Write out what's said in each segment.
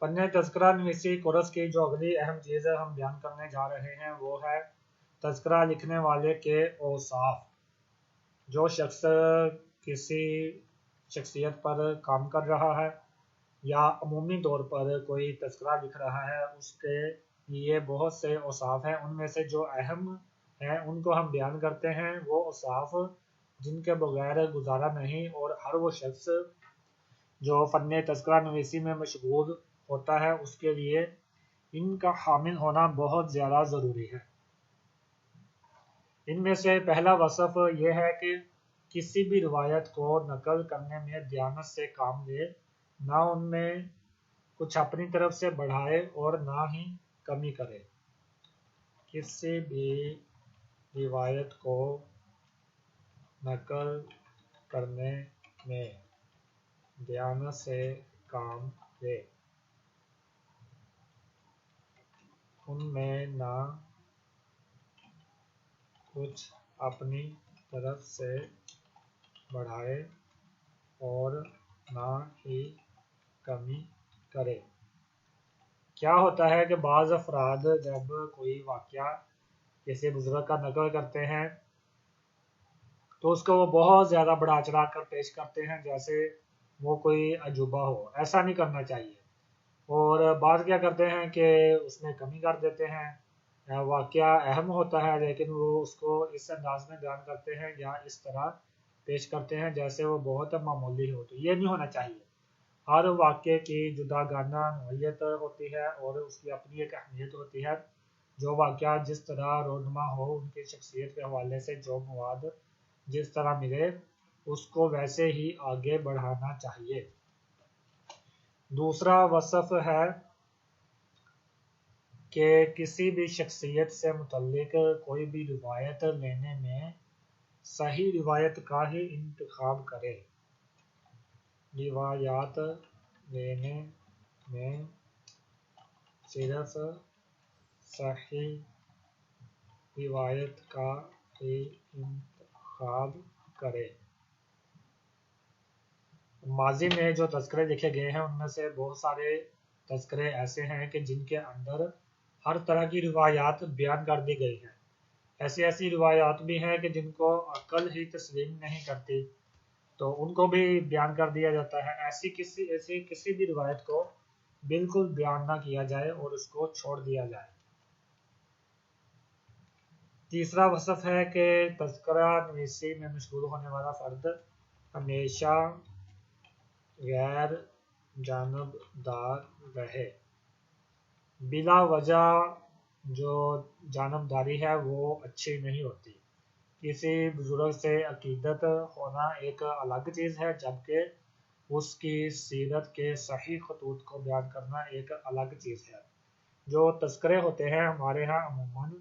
فن تذکرہ نویسی کورس کی جو اگلی اہم چیز ہم بیان کرنے جا رہے ہیں وہ ہے تذکرہ لکھنے والے کے اوصاف۔ جو شخص کسی شخصیت پر کام کر رہا ہے یا عمومی طور پر کوئی تذکرہ لکھ رہا ہے، اس کے لیے بہت سے اوصاف ہیں۔ ان میں سے جو اہم ہیں ان کو ہم بیان کرتے ہیں، وہ اوصاف جن کے بغیر گزارا نہیں، اور ہر وہ شخص جو فن تذکرہ نویسی میں مشغول ہوتا ہے اس کے لیے ان کا حامل ہونا بہت زیادہ ضروری ہے۔ ان میں سے پہلا وصف یہ ہے کہ کسی بھی روایت کو نقل کرنے میں دیانت سے کام لے، نہ ان میں کچھ اپنی طرف سے بڑھائے اور نہ ہی کمی کرے۔ کسی بھی روایت کو نقل کرنے میں دیانت سے کام لے، ان میں نہ کچھ اپنی طرف سے بڑھائے اور نہ ہی کمی کرے۔ کیا ہوتا ہے کہ بعض افراد جب کوئی واقعہ کسی بزرگ کا نقل کرتے ہیں تو اس کو وہ بہت زیادہ بڑھا چڑھا کر پیش کرتے ہیں جیسے وہ کوئی عجوبہ ہو۔ ایسا نہیں کرنا چاہیے۔ اور بعض کیا کرتے ہیں کہ اس میں کمی کر دیتے ہیں، واقعہ اہم ہوتا ہے لیکن وہ اس کو اس انداز میں بیان کرتے ہیں یا اس طرح پیش کرتے ہیں جیسے وہ بہت معمولی ہو۔ تو یہ نہیں ہونا چاہیے۔ ہر واقعے کی جداگانہ نوعیت ہوتی ہے اور اس کی اپنی ایک اہمیت ہوتی ہے۔ جو واقعہ جس طرح رونما ہو، ان کی شخصیت کے حوالے سے جو مواد جس طرح ملے اس کو ویسے ہی آگے بڑھانا چاہیے۔ دوسرا وصف ہے کہ کسی بھی شخصیت سے متعلق کوئی بھی روایت لینے میں صحیح روایت کا ہی انتخاب کرے۔ روایات لینے میں صرف صحیح روایت کا ہی انتخاب کرے۔ ماضی میں جو تذکرے لکھے گئے ہیں ان میں سے بہت سارے تذکرے ایسے ہیں کہ جن کے اندر ہر طرح کی روایات بیان کر دی گئی ہیں۔ ایسی روایات بھی ہیں کہ جن کو عقل ہی تسلیم نہیں کرتی، تو ان کو بھی بیان کر دیا جاتا ہے۔ ایسی کسی بھی روایت کو بالکل بیان نہ کیا جائے اور اس کو چھوڑ دیا جائے۔ تیسرا وصف ہے کہ تذکرہ نویسی میں مشغول ہونے والا فرد ہمیشہ غیر جانبدار رہے۔ بلا وجہ جو جانبداری ہے وہ اچھی نہیں ہوتی۔ کسی بزرگ سے عقیدت ہونا ایک الگ چیز ہے، جبکہ اس کی سیرت کے صحیح خطوط کو بیان کرنا ایک الگ چیز ہے۔ جو تذکرے ہوتے ہیں ہمارے ہاں عموماً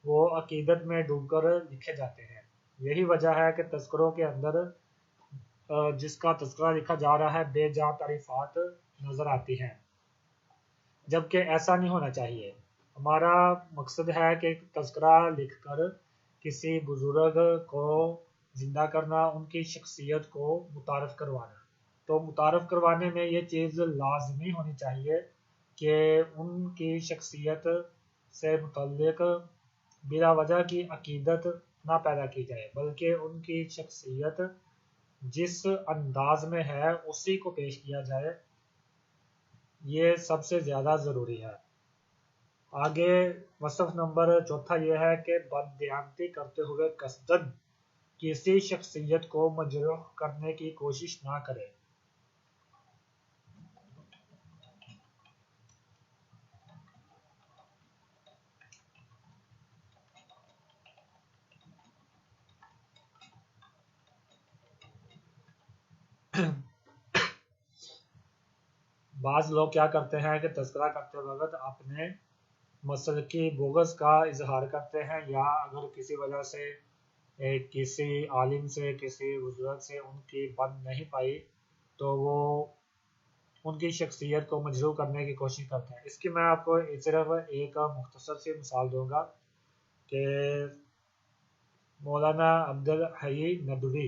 وہ عقیدت میں ڈوب کر لکھے جاتے ہیں۔ یہی وجہ ہے کہ تذکروں کے اندر جس کا تذکرہ لکھا جا رہا ہے بے جا تعریفات نظر آتی ہیں، جبکہ ایسا نہیں ہونا چاہیے۔ ہمارا مقصد ہے کہ تذکرہ لکھ کر کسی بزرگ کو زندہ کرنا، ان کی شخصیت کو متعارف کروانا۔ تو متعارف کروانے میں یہ چیز لازمی ہونی چاہیے کہ ان کی شخصیت سے متعلق بلا وجہ کی عقیدت نہ پیدا کی جائے، بلکہ ان کی شخصیت جس انداز میں ہے اسی کو پیش کیا جائے۔ یہ سب سے زیادہ ضروری ہے۔ آگے وصف نمبر چوتھا یہ ہے کہ بددیانتی کرتے ہوئے قصداً کسی شخصیت کو مجروح کرنے کی کوشش نہ کرے۔ بعض لوگ کیا کرتے ہیں کہ تذکرہ کرتے وقت اپنے مسلکی بغض کا اظہار کرتے ہیں، یا اگر کسی وجہ سے کسی عالم سے کسی بزرگ سے ان کی بن نہیں پائی تو وہ ان کی شخصیت کو مجروح کرنے کی کوشش کرتے ہیں۔ اس کی میں آپ کو صرف ایک مختصر سی مثال دوں گا کہ مولانا عبدالحی ندوی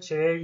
6